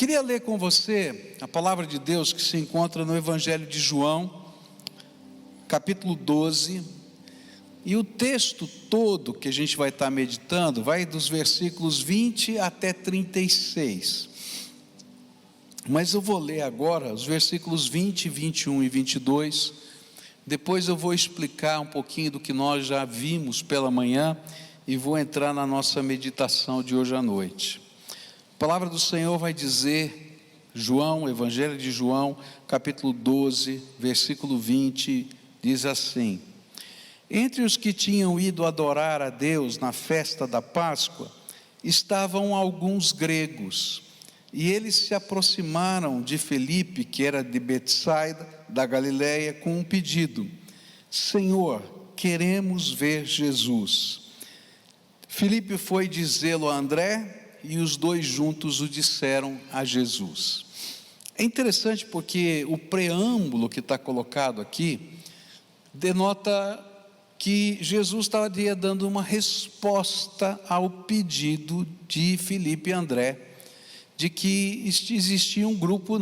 Queria ler com você a palavra de Deus que se encontra no Evangelho de João, capítulo 12, e o texto todo que a gente vai estar meditando vai dos versículos 20 até 36. Mas eu vou ler agora os versículos 20, 21 e 22. Depois eu vou explicar um pouquinho do que nós já vimos pela manhã e vou entrar na nossa meditação de hoje à noite. A palavra do Senhor vai dizer, Evangelho de João, capítulo 12, versículo 20, diz assim: entre os que tinham ido adorar a Deus na festa da Páscoa, estavam alguns gregos, e eles se aproximaram de Filipe, que era de Betsaida, da Galileia, com um pedido: Senhor, queremos ver Jesus. Filipe foi dizê-lo a André, e os dois juntos o disseram a Jesus. É interessante porque o preâmbulo que está colocado aqui denota que Jesus estaria dando uma resposta ao pedido de Filipe e André, de que existia um grupo,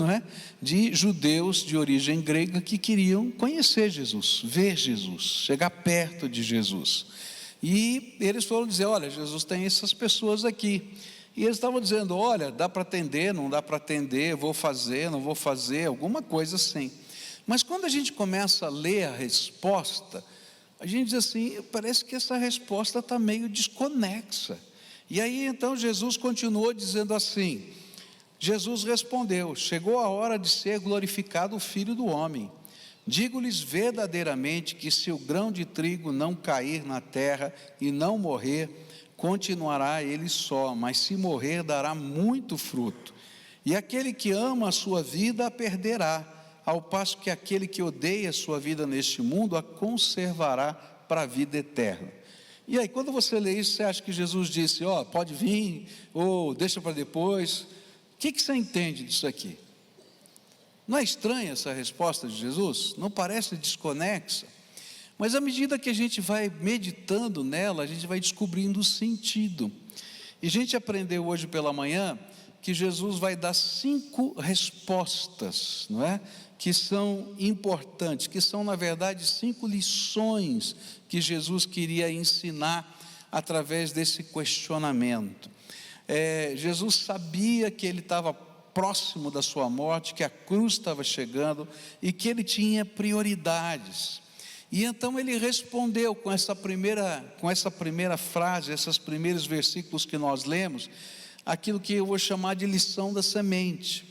de judeus de origem grega que queriam conhecer Jesus, ver Jesus, chegar perto de Jesus. E eles foram dizer: olha, Jesus tem essas pessoas aqui. E eles estavam dizendo: olha, dá para atender, não dá para atender, vou fazer, não vou fazer, alguma coisa assim. Mas quando a gente começa a ler a resposta, a gente diz assim: parece que essa resposta está meio desconexa. E aí então Jesus continuou dizendo assim: Jesus respondeu: chegou a hora de ser glorificado o Filho do Homem. Digo-lhes verdadeiramente que se o grão de trigo não cair na terra e não morrer, continuará ele só, mas se morrer dará muito fruto. E aquele que ama a sua vida a perderá, ao passo que aquele que odeia a sua vida neste mundo a conservará para a vida eterna. E aí, quando você lê isso, você acha que Jesus disse: pode vir, ou deixa para depois? O que você entende disso aqui? Não é estranha essa resposta de Jesus? Não parece desconexa? Mas à medida que a gente vai meditando nela, a gente vai descobrindo o sentido. E a gente aprendeu hoje pela manhã que Jesus vai dar 5 respostas, que são importantes, que são na verdade 5 lições que Jesus queria ensinar através desse questionamento. Jesus sabia que ele estava próximo da sua morte, que a cruz estava chegando e que ele tinha prioridades. E então ele respondeu com essa primeira frase, esses primeiros versículos que nós lemos, aquilo que eu vou chamar de lição da semente.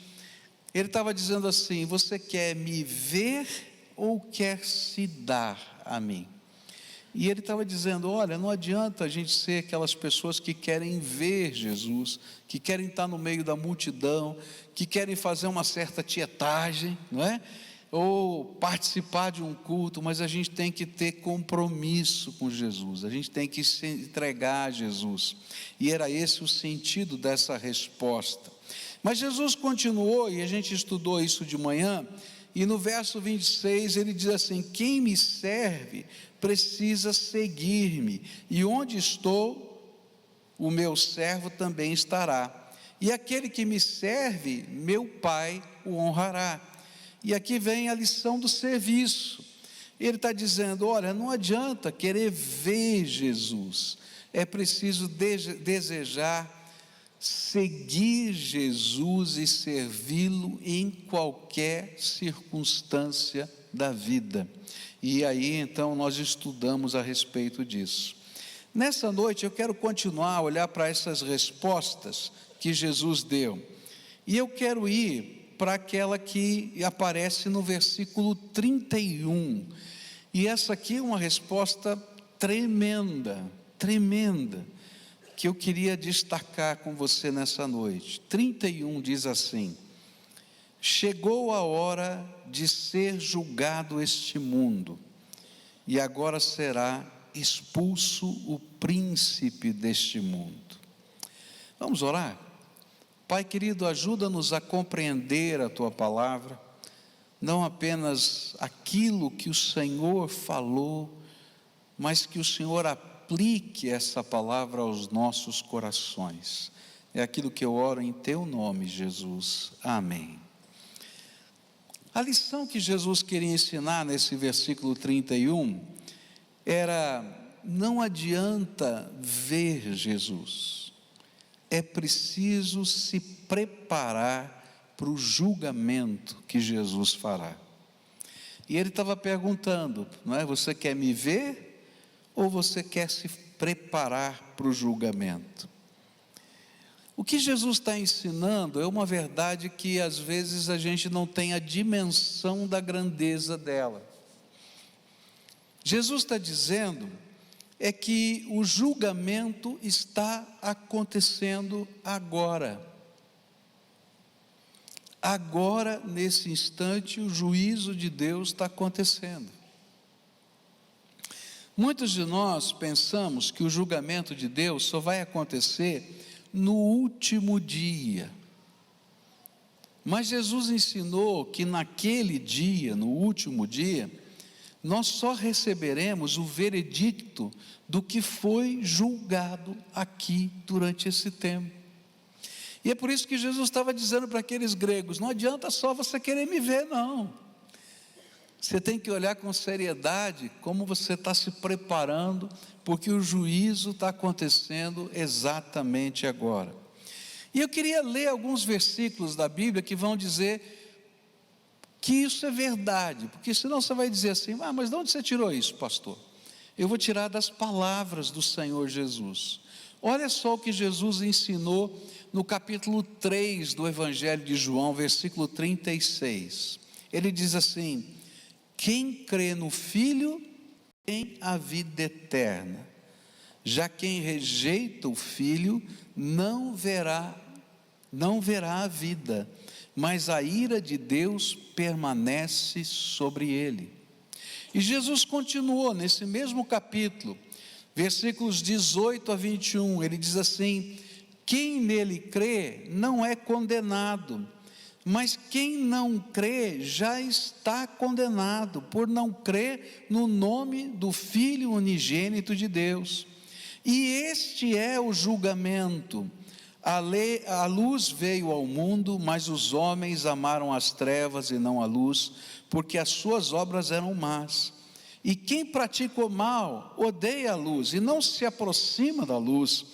Ele estava dizendo assim: você quer me ver ou quer se dar a mim? E ele estava dizendo: olha, não adianta a gente ser aquelas pessoas que querem ver Jesus, que querem estar no meio da multidão, que querem fazer uma certa tietagem, ou participar de um culto, mas a gente tem que ter compromisso com Jesus, a gente tem que se entregar a Jesus. E era esse o sentido dessa resposta. Mas Jesus continuou, e a gente estudou isso de manhã, e no verso 26 ele diz assim: quem me serve precisa seguir-me, e onde estou, o meu servo também estará, e aquele que me serve, meu Pai o honrará. E aqui vem a lição do serviço. Ele está dizendo: olha, não adianta querer ver Jesus, é preciso desejar seguir Jesus e servi-lo em qualquer circunstância da vida. E aí então nós estudamos a respeito disso. Nessa noite eu quero continuar a olhar para essas respostas que Jesus deu, e eu quero ir para aquela que aparece no versículo 31, e essa aqui é uma resposta tremenda, que eu queria destacar com você nessa noite. 31 diz assim: chegou a hora de ser julgado este mundo, e agora será expulso o príncipe deste mundo. Vamos orar? Pai querido, ajuda-nos a compreender a Tua palavra, não apenas aquilo que o Senhor falou, mas que o Senhor aplique essa palavra aos nossos corações. É aquilo que eu oro em teu nome, Jesus. Amém. A lição que Jesus queria ensinar nesse versículo 31 era: não adianta ver Jesus, é preciso se preparar para o julgamento que Jesus fará. E ele estava perguntando, não é? Você quer me ver ou você quer se preparar para o julgamento? O que Jesus está ensinando é uma verdade que às vezes a gente não tem a dimensão da grandeza dela. Jesus está dizendo é que o julgamento está acontecendo agora. Agora, nesse instante, o juízo de Deus está acontecendo. Muitos de nós pensamos que o julgamento de Deus só vai acontecer no último dia. Mas Jesus ensinou que naquele dia, no último dia, nós só receberemos o veredicto do que foi julgado aqui durante esse tempo. E é por isso que Jesus estava dizendo para aqueles gregos: não adianta só você querer me ver, não. Você tem que olhar com seriedade como você está se preparando, porque o juízo está acontecendo exatamente agora. E eu queria ler alguns versículos da Bíblia que vão dizer que isso é verdade, porque senão você vai dizer assim: mas de onde você tirou isso, pastor? Eu vou tirar das palavras do Senhor Jesus. Olha só o que Jesus ensinou no capítulo 3 do Evangelho de João, versículo 36. Ele diz assim: quem crê no Filho tem a vida eterna, já quem rejeita o Filho não verá a vida, mas a ira de Deus permanece sobre ele. E Jesus continuou nesse mesmo capítulo, versículos 18 a 21, ele diz assim: quem nele crê não é condenado, mas quem não crê já está condenado, por não crer no nome do Filho unigênito de Deus. E este é o julgamento: a luz veio ao mundo, mas os homens amaram as trevas e não a luz, porque as suas obras eram más. E quem pratica o mal odeia a luz e não se aproxima da luz,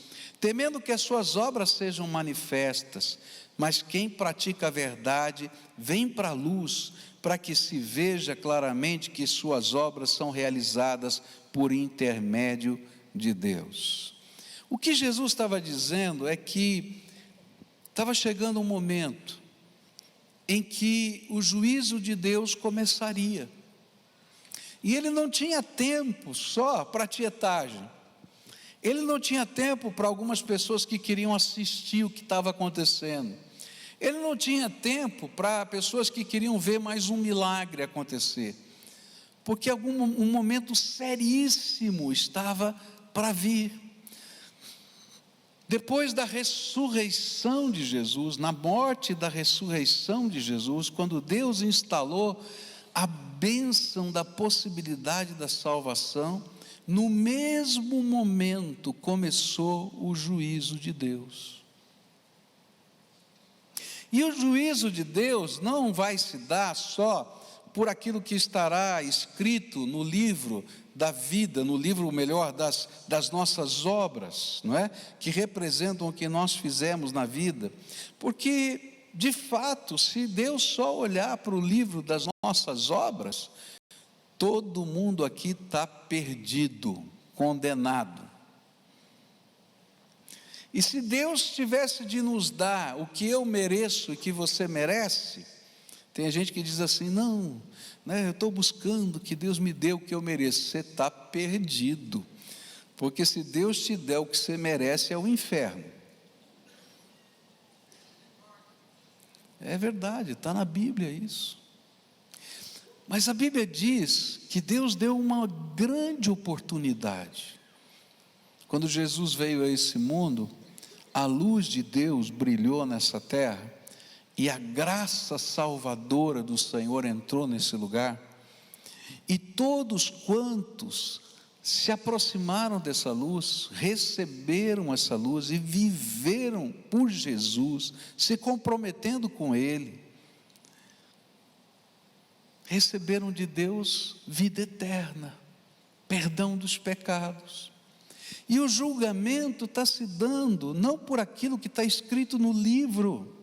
temendo que as suas obras sejam manifestas. Mas quem pratica a verdade vem para a luz, para que se veja claramente que suas obras são realizadas por intermédio de Deus. O que Jesus estava dizendo é que estava chegando um momento em que o juízo de Deus começaria. E ele não tinha tempo só para tietagem. Ele não tinha tempo para algumas pessoas que queriam assistir o que estava acontecendo. Ele não tinha tempo para pessoas que queriam ver mais um milagre acontecer. Porque um momento seríssimo estava para vir. Depois da ressurreição de Jesus, na morte da ressurreição de Jesus, quando Deus instalou a bênção da possibilidade da salvação, no mesmo momento começou o juízo de Deus. E o juízo de Deus não vai se dar só por aquilo que estará escrito no livro da vida, no livro, melhor, das nossas obras, não é? Que representam o que nós fizemos na vida. Porque, de fato, se Deus só olhar para o livro das nossas obras, todo mundo aqui está perdido, condenado. E se Deus tivesse de nos dar o que eu mereço e que você merece, tem gente que diz assim: não, eu estou buscando que Deus me dê o que eu mereço. Você está perdido, porque se Deus te der o que você merece, é o inferno. É verdade, está na Bíblia isso. Mas a Bíblia diz que Deus deu uma grande oportunidade. Quando Jesus veio a esse mundo, a luz de Deus brilhou nessa terra, e a graça salvadora do Senhor entrou nesse lugar, e todos quantos se aproximaram dessa luz, receberam essa luz e viveram por Jesus, se comprometendo com Ele, receberam de Deus vida eterna, perdão dos pecados. E o julgamento está se dando não por aquilo que está escrito no livro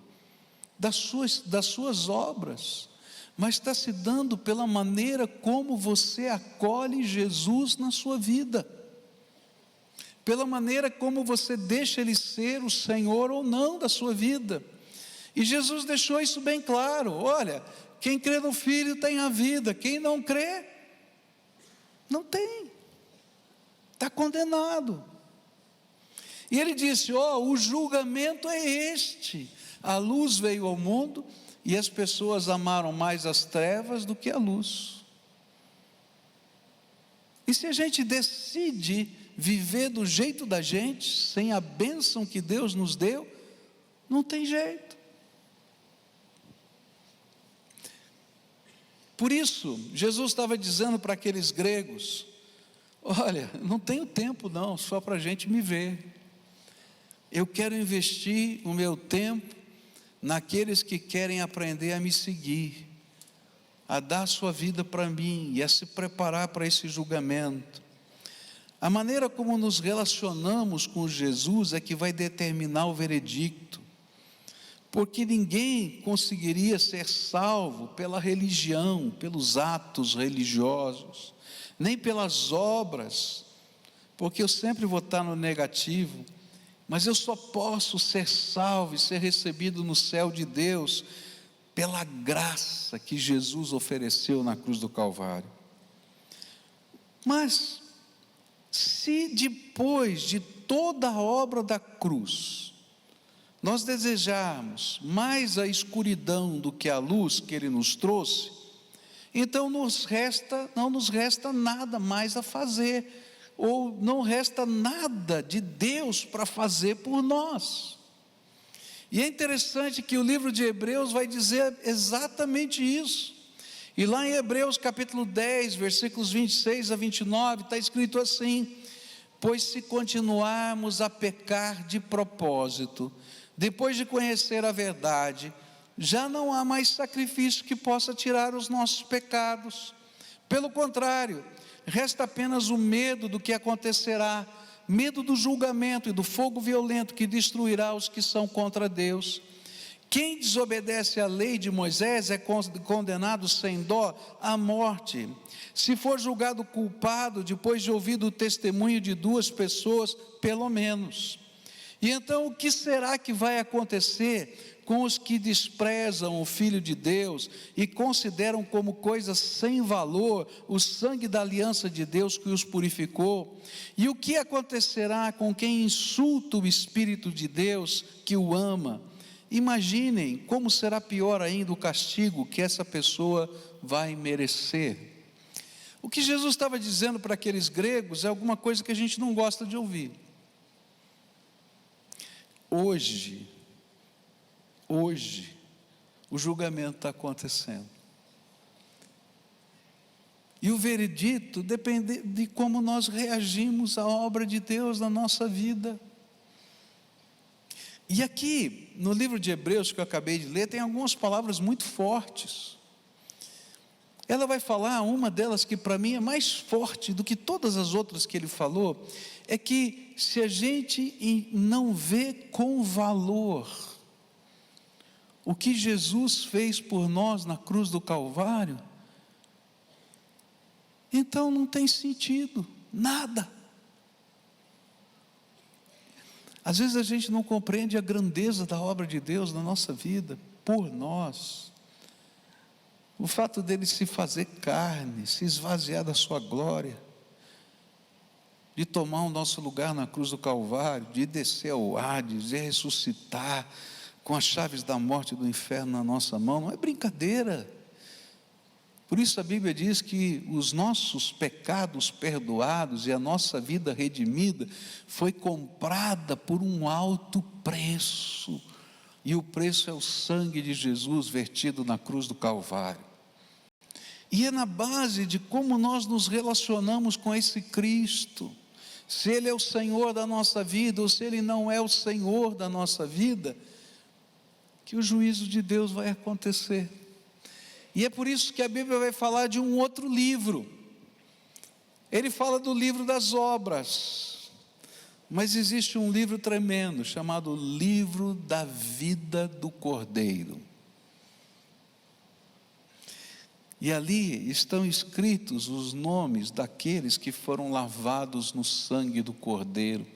das suas obras, mas está se dando pela maneira como você acolhe Jesus na sua vida, pela maneira como você deixa Ele ser o Senhor ou não da sua vida. E Jesus deixou isso bem claro: olha, quem crê no Filho tem a vida, quem não crê, não tem, está condenado. E Ele disse: o julgamento é este, a luz veio ao mundo, e as pessoas amaram mais as trevas do que a luz. E se a gente decide viver do jeito da gente, sem a bênção que Deus nos deu, não tem jeito. Por isso, Jesus estava dizendo para aqueles gregos: olha, não tenho tempo não, só para a gente me ver. Eu quero investir o meu tempo naqueles que querem aprender a me seguir, a dar sua vida para mim e a se preparar para esse julgamento. A maneira como nos relacionamos com Jesus é que vai determinar o veredicto, porque ninguém conseguiria ser salvo pela religião, pelos atos religiosos, nem pelas obras, porque eu sempre vou estar no negativo. Mas eu só posso ser salvo e ser recebido no céu de Deus pela graça que Jesus ofereceu na cruz do Calvário. Mas se depois de toda a obra da cruz nós desejarmos mais a escuridão do que a luz que Ele nos trouxe, então não nos resta nada mais a fazer, ou não resta nada de Deus para fazer por nós. E é interessante que o livro de Hebreus vai dizer exatamente isso. E lá em Hebreus capítulo 10, versículos 26 a 29, está escrito assim: pois se continuarmos a pecar de propósito, depois de conhecer a verdade, já não há mais sacrifício que possa tirar os nossos pecados. Pelo contrário, resta apenas o medo do que acontecerá, medo do julgamento e do fogo violento que destruirá os que são contra Deus. Quem desobedece à lei de Moisés é condenado sem dó à morte, se for julgado culpado depois de ouvir o testemunho de 2 pessoas, pelo menos. E então o que será que vai acontecer com os que desprezam o Filho de Deus e consideram como coisa sem valor o sangue da aliança de Deus que os purificou? E o que acontecerá com quem insulta o Espírito de Deus que o ama? Imaginem como será pior ainda o castigo que essa pessoa vai merecer. O que Jesus estava dizendo para aqueles gregos é alguma coisa que a gente não gosta de ouvir. Hoje, o julgamento está acontecendo. E o veredito depende de como nós reagimos à obra de Deus na nossa vida. E aqui, no livro de Hebreus que eu acabei de ler, tem algumas palavras muito fortes. Ela vai falar, uma delas que para mim é mais forte do que todas as outras que ele falou, é que se a gente não vê com valor o que Jesus fez por nós na cruz do Calvário, então não tem sentido, nada. Às vezes a gente não compreende a grandeza da obra de Deus na nossa vida, por nós. O fato dele se fazer carne, se esvaziar da sua glória, de tomar o nosso lugar na cruz do Calvário, de descer ao Hades, de ressuscitar com as chaves da morte e do inferno na nossa mão, não é brincadeira. Por isso a Bíblia diz que os nossos pecados perdoados e a nossa vida redimida foi comprada por um alto preço, e o preço é o sangue de Jesus vertido na cruz do Calvário. E é na base de como nós nos relacionamos com esse Cristo, se Ele é o Senhor da nossa vida ou se Ele não é o Senhor da nossa vida, que o juízo de Deus vai acontecer. E é por isso que a Bíblia vai falar de um outro livro. Ele fala do livro das obras, mas existe um livro tremendo chamado Livro da Vida do Cordeiro. E ali estão escritos os nomes daqueles que foram lavados no sangue do Cordeiro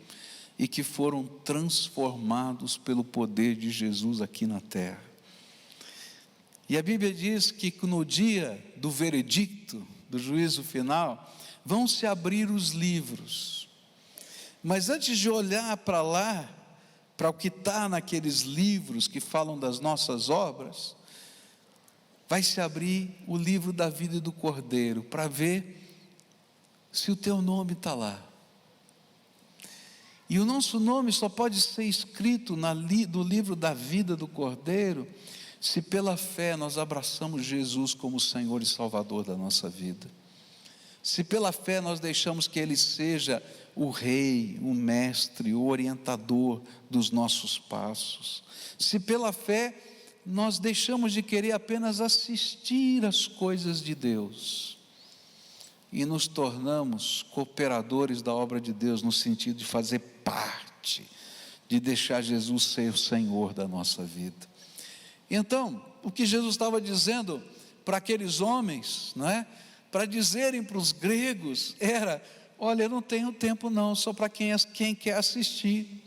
e que foram transformados pelo poder de Jesus aqui na terra. E a Bíblia diz que no dia do veredicto, do juízo final, vão se abrir os livros. Mas antes de olhar para lá, para o que está naqueles livros que falam das nossas obras, vai se abrir o livro da vida do Cordeiro, para ver se o teu nome está lá. E o nosso nome só pode ser escrito no livro da vida do Cordeiro, se pela fé nós abraçamos Jesus como Senhor e Salvador da nossa vida. Se pela fé nós deixamos que Ele seja o Rei, o Mestre, o orientador dos nossos passos. Se pela fé nós deixamos de querer apenas assistir às coisas de Deus e nos tornamos cooperadores da obra de Deus, no sentido de fazer parte, de deixar Jesus ser o Senhor da nossa vida. Então, o que Jesus estava dizendo para aqueles homens, não é? Para dizerem para os gregos, era: olha, eu não tenho tempo não, só para quem quer assistir.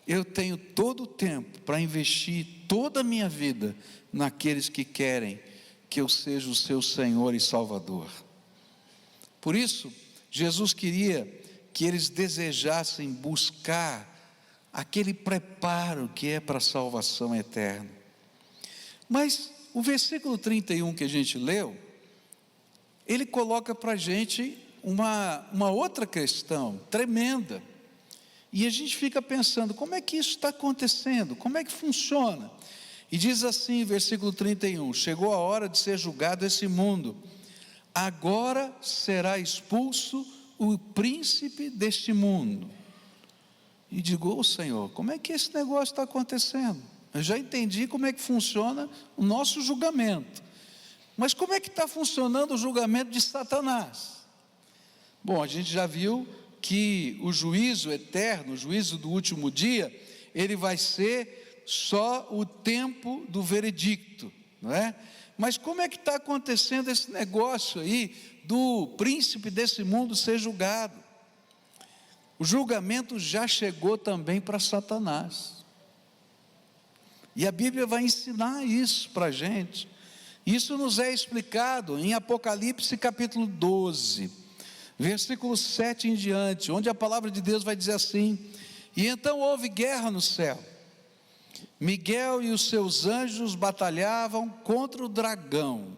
Eu tenho todo o tempo para investir toda a minha vida naqueles que querem que eu seja o seu Senhor e Salvador. Por isso, Jesus queria que eles desejassem buscar aquele preparo que é para a salvação eterna. Mas o versículo 31 que a gente leu, ele coloca para a gente uma outra questão tremenda. E a gente fica pensando, como é que isso está acontecendo? Como é que funciona? E diz assim, versículo 31, chegou a hora de ser julgado esse mundo. Agora será expulso o príncipe deste mundo. E digo, Senhor, como é que esse negócio está acontecendo? Eu já entendi como é que funciona o nosso julgamento. Mas como é que está funcionando o julgamento de Satanás? Bom, a gente já viu que o juízo eterno, o juízo do último dia, ele vai ser só o tempo do veredicto, não é? Mas como é que está acontecendo esse negócio aí do príncipe desse mundo ser julgado? O julgamento já chegou também para Satanás, e a Bíblia vai ensinar isso para a gente. Isso nos é explicado em Apocalipse capítulo 12, versículo 7 em diante, onde a palavra de Deus vai dizer assim: e então houve guerra no céu. Miguel e os seus anjos batalhavam contra o dragão,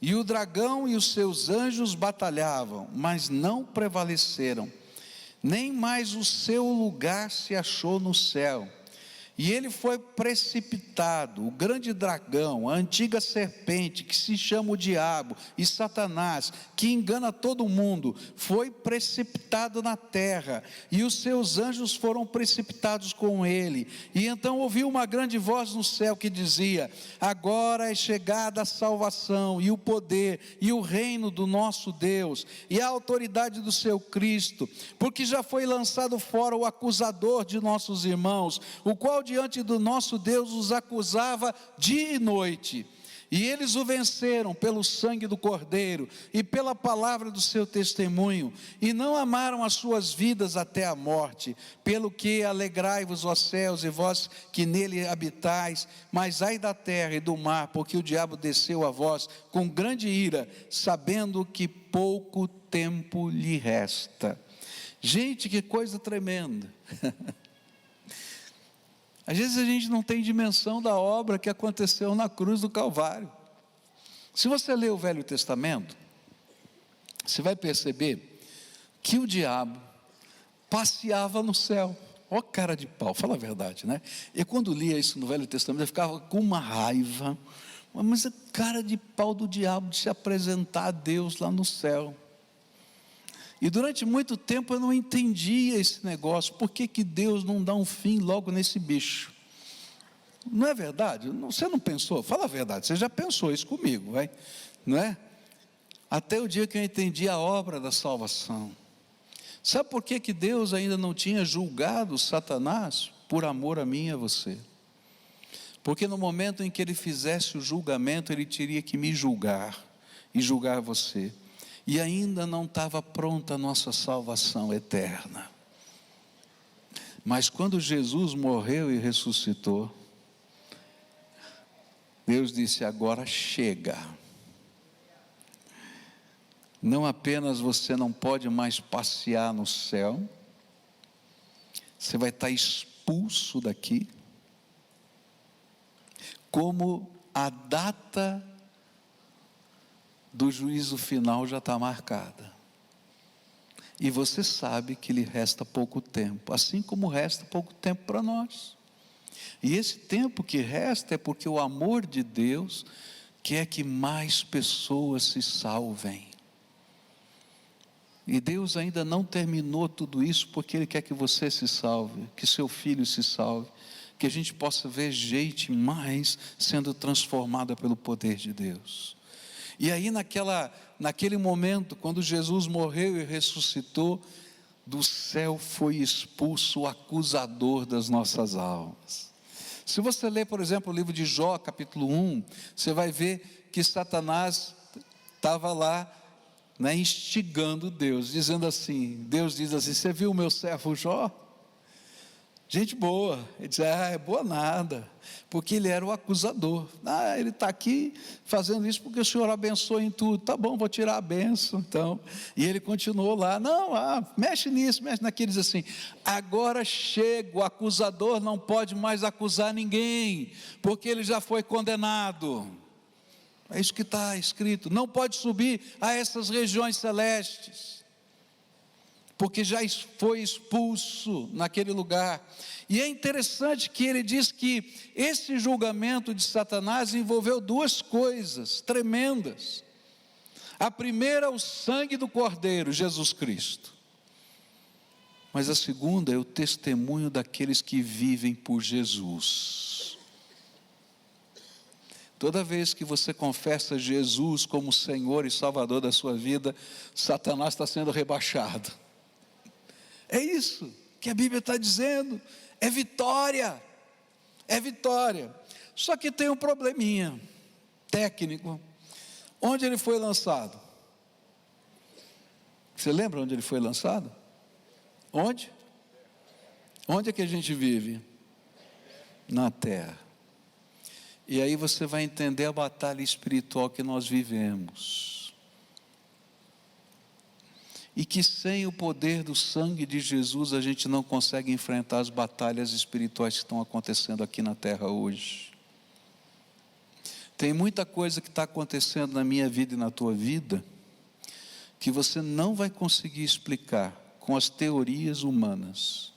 e o dragão e os seus anjos batalhavam, mas não prevaleceram, nem mais o seu lugar se achou no céu. E ele foi precipitado, o grande dragão, a antiga serpente, que se chama o diabo e Satanás, que engana todo mundo, foi precipitado na terra, e os seus anjos foram precipitados com ele. E então ouviu uma grande voz no céu que dizia: agora é chegada a salvação, e o poder, e o reino do nosso Deus, e a autoridade do seu Cristo, porque já foi lançado fora o acusador de nossos irmãos, o qual diante do nosso Deus os acusava dia e noite. E eles o venceram pelo sangue do Cordeiro e pela palavra do seu testemunho, e não amaram as suas vidas até a morte. Pelo que alegrai-vos, ó céus, e vós que nele habitais, mas ai da terra e do mar, porque o diabo desceu a vós com grande ira, sabendo que pouco tempo lhe resta. Gente, que coisa tremenda. Às vezes a gente não tem dimensão da obra que aconteceu na cruz do Calvário. Se você ler o Velho Testamento, você vai perceber que o diabo passeava no céu. Ó cara de pau, fala a verdade, né? E quando lia isso no Velho Testamento, eu ficava com uma raiva, Mas é cara de pau do diabo de se apresentar a Deus lá no céu. E durante muito tempo eu não entendia esse negócio. Por que Deus não dá um fim logo nesse bicho? Não é verdade? Você não pensou? Fala a verdade, você já pensou isso comigo, vai? Não é? Até o dia que eu entendi a obra da salvação. Sabe por que Deus ainda não tinha julgado Satanás? Por amor a mim e a você. Porque no momento em que ele fizesse o julgamento, ele teria que me julgar e julgar você. E ainda não estava pronta a nossa salvação eterna. Mas quando Jesus morreu e ressuscitou, Deus disse: agora chega. Não apenas você não pode mais passear no céu, você vai estar expulso daqui, como a data do juízo final já está marcada. E você sabe que lhe resta pouco tempo, assim como resta pouco tempo para nós. E esse tempo que resta é porque o amor de Deus quer que mais pessoas se salvem. E Deus ainda não terminou tudo isso, porque Ele quer que você se salve, que seu filho se salve, que a gente possa ver gente mais sendo transformada pelo poder de Deus. E aí naquele momento, quando Jesus morreu e ressuscitou, do céu foi expulso o acusador das nossas almas. Se você ler, por exemplo, o livro de Jó, capítulo 1, você vai ver que Satanás estava lá, instigando Deus, dizendo assim, Deus diz assim: você viu o meu servo Jó? Gente boa. Ele diz: é boa nada, porque ele era o acusador. Ele está aqui fazendo isso porque o Senhor abençoa em tudo. Tá bom, vou tirar a bênção então. E ele continuou lá, mexe nisso, mexe naquilo. Diz assim: agora chega, o acusador não pode mais acusar ninguém, porque ele já foi condenado. É isso que está escrito. Não pode subir a essas regiões celestes, porque já foi expulso naquele lugar. E é interessante que ele diz que esse julgamento de Satanás envolveu duas coisas tremendas. A primeira, o sangue do Cordeiro, Jesus Cristo. Mas a segunda é o testemunho daqueles que vivem por Jesus. Toda vez que você confessa Jesus como Senhor e Salvador da sua vida, Satanás está sendo rebaixado. É isso que a Bíblia está dizendo, é vitória, só que tem um probleminha técnico. Onde ele foi lançado? Você lembra onde ele foi lançado? Onde? Onde é que a gente vive? Na terra. E aí você vai entender a batalha espiritual que nós vivemos. E que sem o poder do sangue de Jesus a gente não consegue enfrentar as batalhas espirituais que estão acontecendo aqui na terra hoje. Tem muita coisa que está acontecendo na minha vida e na tua vida que você não vai conseguir explicar com as teorias humanas.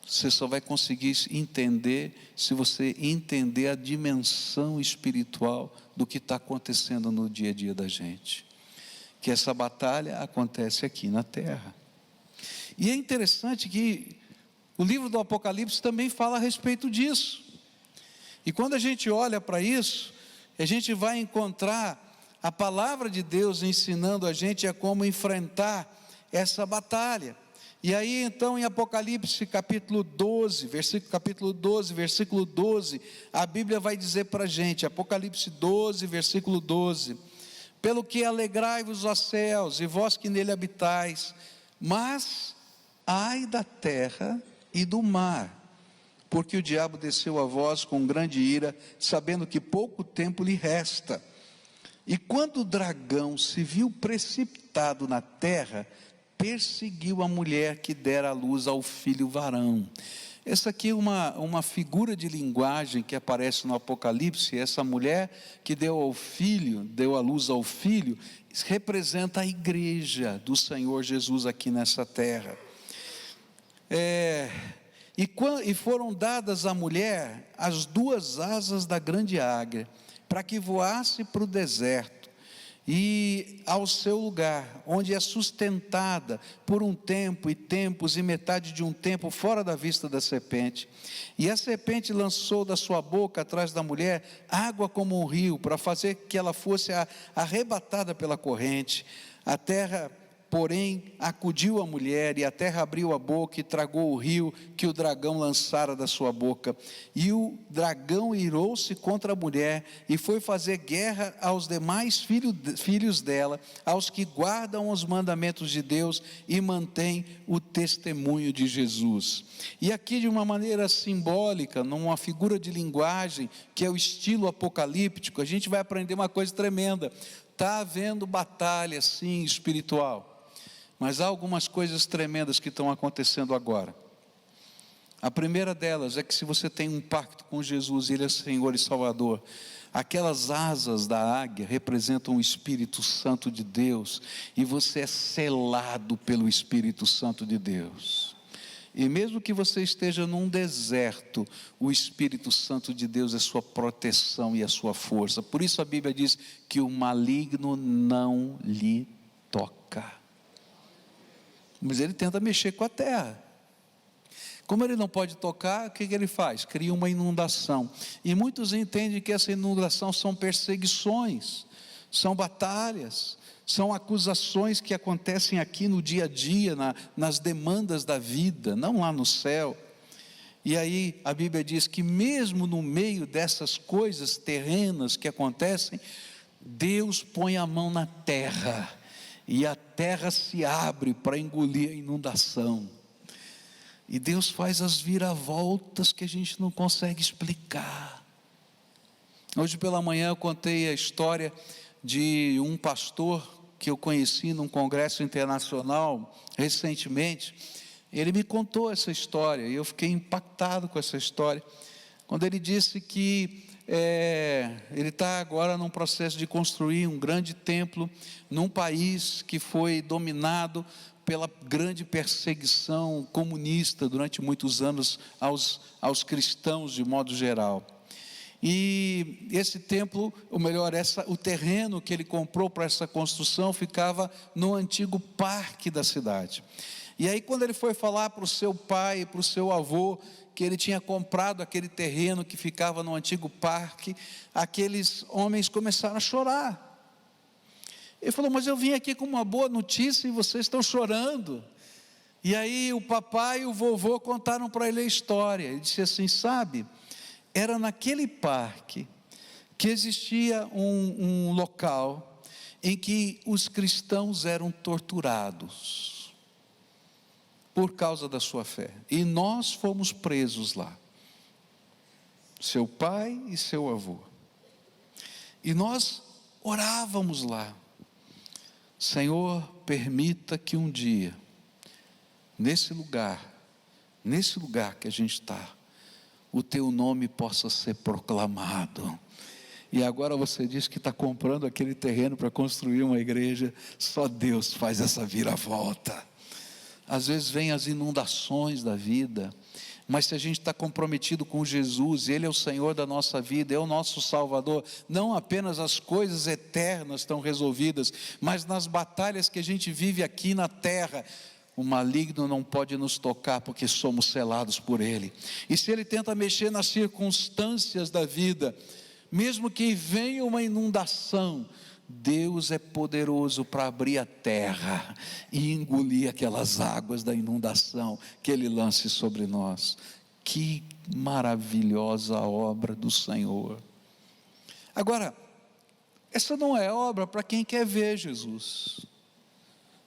Você só vai conseguir entender se você entender a dimensão espiritual do que está acontecendo no dia a dia da gente. Que essa batalha acontece aqui na terra. E é interessante que o livro do Apocalipse também fala a respeito disso. E quando a gente olha para isso, a gente vai encontrar a palavra de Deus ensinando a gente a como enfrentar essa batalha. E aí então em Apocalipse capítulo 12, versículo 12, a Bíblia vai dizer para a gente, Apocalipse 12, versículo 12: pelo que alegrai-vos, ó céus, e vós que nele habitais, mas ai da terra e do mar, porque o diabo desceu a vós com grande ira, sabendo que pouco tempo lhe resta. E quando o dragão se viu precipitado na terra, perseguiu a mulher que dera à luz ao filho varão. Essa aqui é uma figura de linguagem que aparece no Apocalipse. Essa mulher que deu à luz ao filho, representa a igreja do Senhor Jesus aqui nessa terra. E foram dadas à mulher as duas asas da grande águia, para que voasse para o deserto, e ao seu lugar, onde é sustentada por um tempo e tempos, e metade de um tempo, fora da vista da serpente. E a serpente lançou da sua boca, atrás da mulher, água como um rio, para fazer que ela fosse arrebatada pela corrente. A terra, porém, acudiu a mulher, e a terra abriu a boca e tragou o rio que o dragão lançara da sua boca. E o dragão irou-se contra a mulher, e foi fazer guerra aos demais filhos dela, aos que guardam os mandamentos de Deus e mantêm o testemunho de Jesus. E aqui, de uma maneira simbólica, numa figura de linguagem, que é o estilo apocalíptico, a gente vai aprender uma coisa tremenda. Está havendo batalha, sim, espiritual. Mas há algumas coisas tremendas que estão acontecendo agora. A primeira delas é que, se você tem um pacto com Jesus, Ele é Senhor e Salvador, aquelas asas da águia representam o Espírito Santo de Deus, e você é selado pelo Espírito Santo de Deus. E mesmo que você esteja num deserto, o Espírito Santo de Deus é sua proteção e a sua força. Por isso a Bíblia diz que o maligno não lhe toca. Mas ele tenta mexer com a terra. Como ele não pode tocar, o que ele faz? Cria uma inundação. E muitos entendem que essa inundação são perseguições, são batalhas, são acusações que acontecem aqui no dia a dia, nas demandas da vida, não lá no céu. E aí a Bíblia diz que mesmo no meio dessas coisas terrenas que acontecem, Deus põe a mão na terra, e a terra se abre para engolir a inundação. E Deus faz as viravoltas que a gente não consegue explicar. Hoje pela manhã eu contei a história de um pastor que eu conheci num congresso internacional recentemente. Ele me contou essa história e eu fiquei impactado com essa história, quando ele disse que ele está agora num processo de construir um grande templo num país que foi dominado pela grande perseguição comunista durante muitos anos aos cristãos de modo geral. E esse templo, ou melhor, o terreno que ele comprou para essa construção ficava no antigo parque da cidade. E aí, quando ele foi falar para o seu pai e para o seu avô que ele tinha comprado aquele terreno que ficava no antigo parque, aqueles homens começaram a chorar. Ele falou: mas eu vim aqui com uma boa notícia e vocês estão chorando. E aí o papai e o vovô contaram para ele a história. Ele disse assim: sabe, era naquele parque que existia um local em que os cristãos eram torturados por causa da sua fé, e nós fomos presos lá, seu pai e seu avô, e nós orávamos lá: Senhor, permita que um dia, nesse lugar que a gente está, o teu nome possa ser proclamado. E agora você diz que está comprando aquele terreno para construir uma igreja. Só Deus faz essa viravolta. Às vezes vem as inundações da vida, mas se a gente está comprometido com Jesus, Ele é o Senhor da nossa vida, é o nosso Salvador, não apenas as coisas eternas estão resolvidas, mas nas batalhas que a gente vive aqui na terra, o maligno não pode nos tocar, porque somos selados por Ele. E se ele tenta mexer nas circunstâncias da vida, mesmo que venha uma inundação, Deus é poderoso para abrir a terra e engolir aquelas águas da inundação que Ele lance sobre nós. Que maravilhosa obra do Senhor. Agora, essa não é obra para quem quer ver Jesus.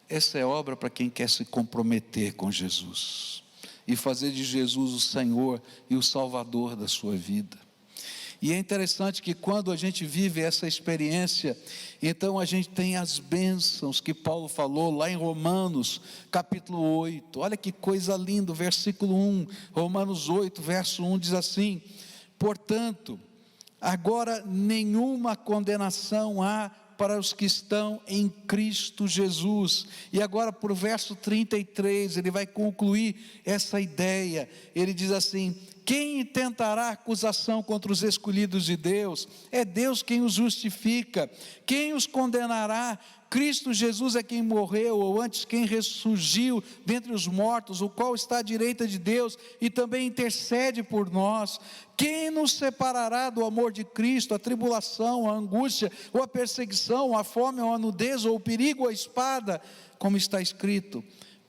Essa é obra para quem quer se comprometer com Jesus e fazer de Jesus o Senhor e o Salvador da sua vida. E é interessante que quando a gente vive essa experiência, então a gente tem as bênçãos que Paulo falou lá em Romanos capítulo 8, olha que coisa linda, versículo 1, Romanos 8, verso 1 diz assim: portanto, agora nenhuma condenação há para os que estão em Cristo Jesus. E agora para o verso 33, ele vai concluir essa ideia, ele diz assim: Quem intentará acusação contra os escolhidos de Deus? É Deus quem os justifica. Quem os condenará? Cristo Jesus é quem morreu, ou antes quem ressurgiu dentre os mortos, o qual está à direita de Deus e também intercede por nós. Quem nos separará do amor de Cristo? A tribulação, a angústia, ou a perseguição, a fome, ou a nudez, ou o perigo, ou a espada? Como está escrito: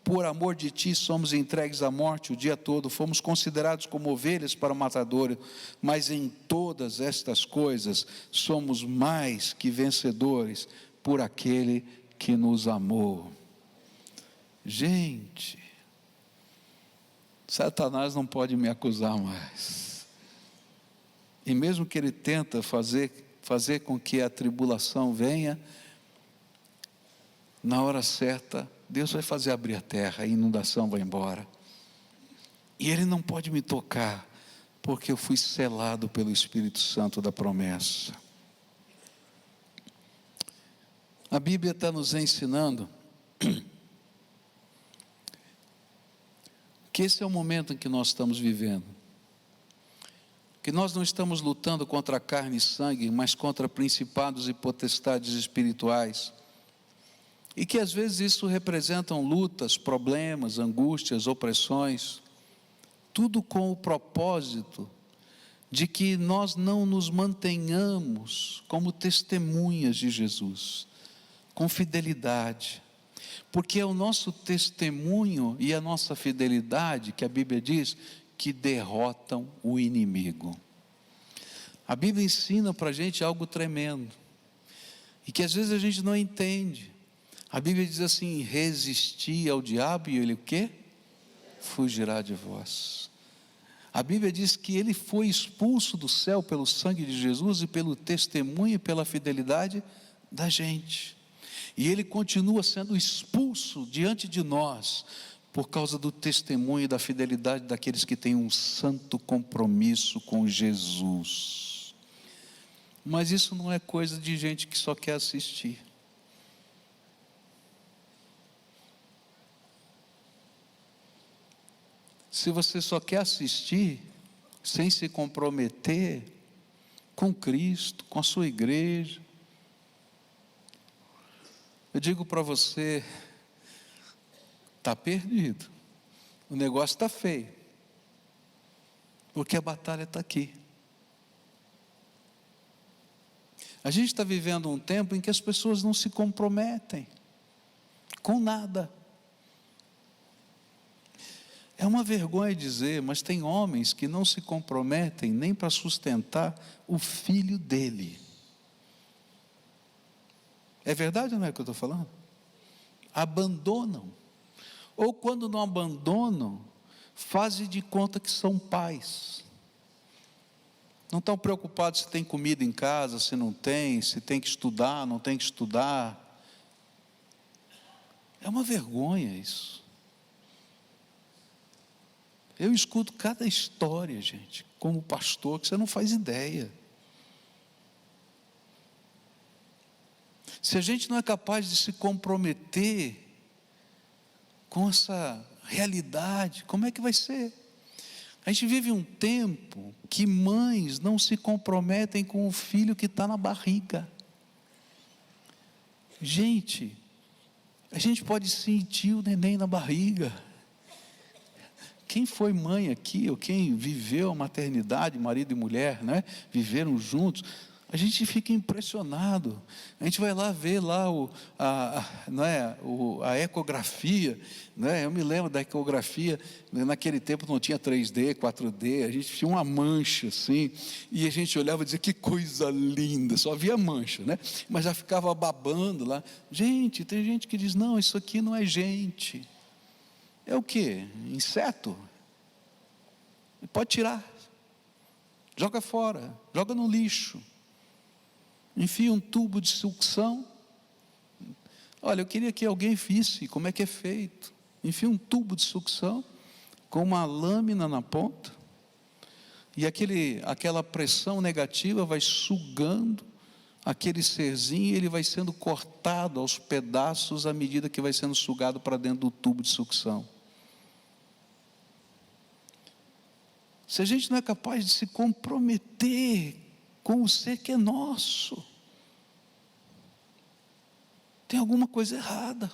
por amor de ti somos entregues à morte o dia todo, fomos considerados como ovelhas para o matadouro, mas em todas estas coisas somos mais que vencedores por aquele que nos amou. Gente, Satanás não pode me acusar mais. E mesmo que ele tenta fazer com que a tribulação venha, na hora certa, Deus vai fazer abrir a terra, a inundação vai embora. E ele não pode me tocar, porque eu fui selado pelo Espírito Santo da promessa. A Bíblia está nos ensinando que esse é o momento em que nós estamos vivendo. Que nós não estamos lutando contra carne e sangue, mas contra principados e potestades espirituais. E que às vezes isso representam lutas, problemas, angústias, opressões, tudo com o propósito de que nós não nos mantenhamos como testemunhas de Jesus, com fidelidade, porque é o nosso testemunho e a nossa fidelidade, que a Bíblia diz, que derrotam o inimigo. A Bíblia ensina para a gente algo tremendo, e que às vezes a gente não entende. A Bíblia diz assim: resisti ao diabo e ele o quê? Fugirá de vós. A Bíblia diz que ele foi expulso do céu pelo sangue de Jesus e pelo testemunho e pela fidelidade da gente. E ele continua sendo expulso diante de nós, por causa do testemunho e da fidelidade daqueles que têm um santo compromisso com Jesus. Mas isso não é coisa de gente que só quer assistir. Se você só quer assistir, sem se comprometer com Cristo, com a sua igreja, eu digo para você, está perdido, o negócio está feio, porque a batalha está aqui. A gente está vivendo um tempo em que as pessoas não se comprometem com nada. É uma vergonha dizer, mas tem homens que não se comprometem nem para sustentar o filho dele. É verdade ou não é o que eu estou falando? Abandonam. Ou quando não abandonam, fazem de conta que são pais. Não estão preocupados se tem comida em casa, se não tem, se tem que estudar, não tem que estudar. É uma vergonha isso. Eu escuto cada história, gente, como pastor, que você não faz ideia. Se a gente não é capaz de se comprometer com essa realidade, como é que vai ser? A gente vive um tempo que mães não se comprometem com o filho que está na barriga. Gente, a gente pode sentir o neném na barriga. Quem foi mãe aqui, ou quem viveu a maternidade, marido e mulher, né? Viveram juntos, a gente fica impressionado. A gente vai lá ver lá a ecografia, né? Eu me lembro da ecografia, naquele tempo não tinha 3D, 4D, a gente tinha uma mancha assim, e a gente olhava e dizia, que coisa linda, só via mancha, né? Mas já ficava babando lá. Gente, tem gente que diz, não, isso aqui não é gente. É o que? Inseto? Pode tirar, joga fora, joga no lixo, enfia um tubo de sucção. Olha, eu queria que alguém visse como é que é feito. Enfia um tubo de sucção com uma lâmina na ponta, e aquela pressão negativa vai sugando aquele serzinho, e ele vai sendo cortado aos pedaços à medida que vai sendo sugado para dentro do tubo de sucção. se a gente não é capaz de se comprometer com o ser que é nosso, tem alguma coisa errada.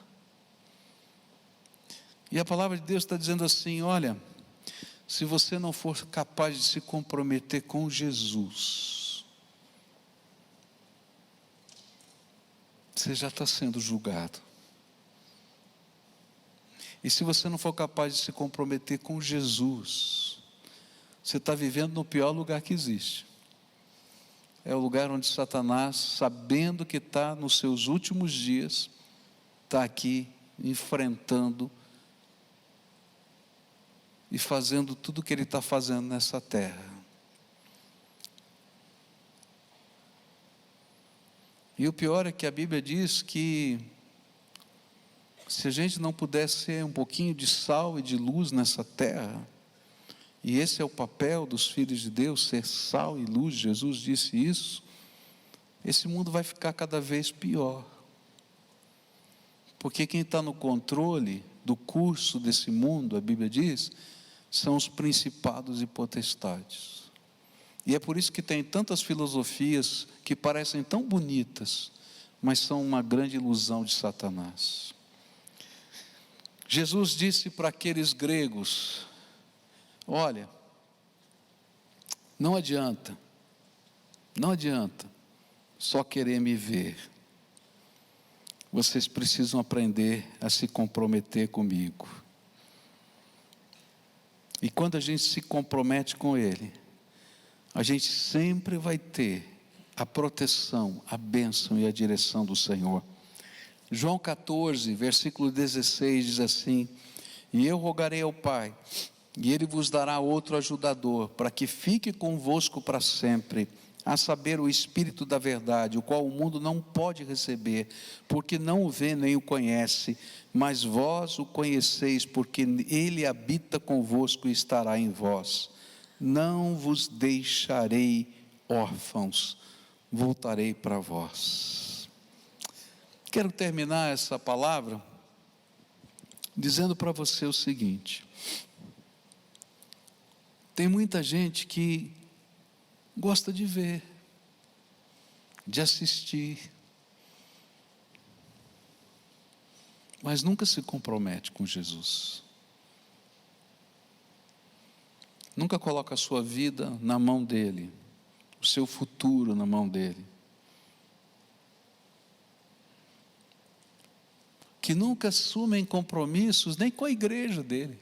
E a palavra de Deus está dizendo assim: olha, se você não for capaz de se comprometer com Jesus, você já está sendo julgado. E se você não for capaz de se comprometer com Jesus, você está vivendo no pior lugar que existe. É o lugar onde Satanás, sabendo que está nos seus últimos dias, está aqui enfrentando e fazendo tudo o que ele está fazendo nessa terra. E o pior é que a Bíblia diz que se a gente não puder ser um pouquinho de sal e de luz nessa terra, e esse é o papel dos filhos de Deus, ser sal e luz, Jesus disse isso, esse mundo vai ficar cada vez pior. Porque quem está no controle do curso desse mundo, a Bíblia diz, são os principados e potestades. E é por isso que tem tantas filosofias que parecem tão bonitas, mas são uma grande ilusão de Satanás. Jesus disse para aqueles gregos: olha, não adianta só querer me ver. Vocês precisam aprender a se comprometer comigo. E quando a gente se compromete com Ele, a gente sempre vai ter a proteção, a bênção e a direção do Senhor. João 14, versículo 16 diz assim: e eu rogarei ao Pai, e Ele vos dará outro ajudador, para que fique convosco para sempre, a saber, o Espírito da verdade, o qual o mundo não pode receber, porque não o vê nem o conhece, mas vós o conheceis, porque Ele habita convosco e estará em vós. Não vos deixarei órfãos, voltarei para vós. Quero terminar essa palavra dizendo para você o seguinte: tem muita gente que gosta de ver, de assistir, mas nunca se compromete com Jesus. Nunca coloca a sua vida na mão dele, o seu futuro na mão dele. Que nunca assumem compromissos nem com a igreja dele.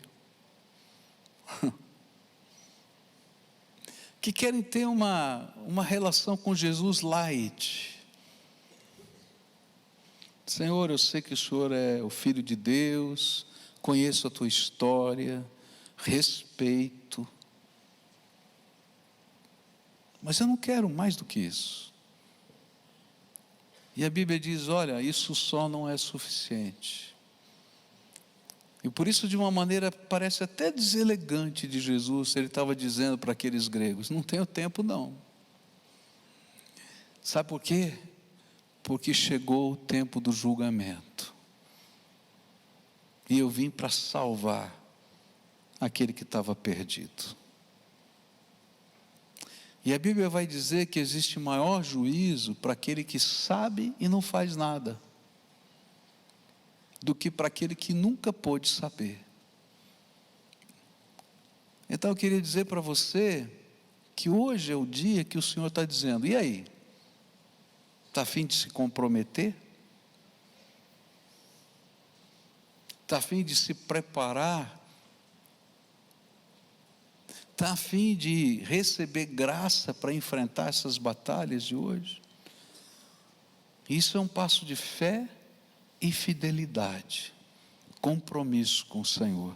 Que querem ter uma relação com Jesus light. Senhor, eu sei que o Senhor é o Filho de Deus, conheço a tua história, respeito, mas eu não quero mais do que isso. E a Bíblia diz: olha, isso só não é suficiente. E por isso, de uma maneira, parece até deselegante de Jesus, ele estava dizendo para aqueles gregos: não tenho tempo não. Sabe por quê? Porque chegou o tempo do julgamento. E eu vim para salvar aquele que estava perdido. E a Bíblia vai dizer que existe maior juízo para aquele que sabe e não faz nada, do que para aquele que nunca pôde saber. Então eu queria dizer para você que hoje é o dia que o Senhor está dizendo: e aí? Está a fim de se comprometer? Está a fim de se preparar? Está a fim de receber graça para enfrentar essas batalhas de hoje? Isso é um passo de fé e fidelidade, compromisso com o Senhor.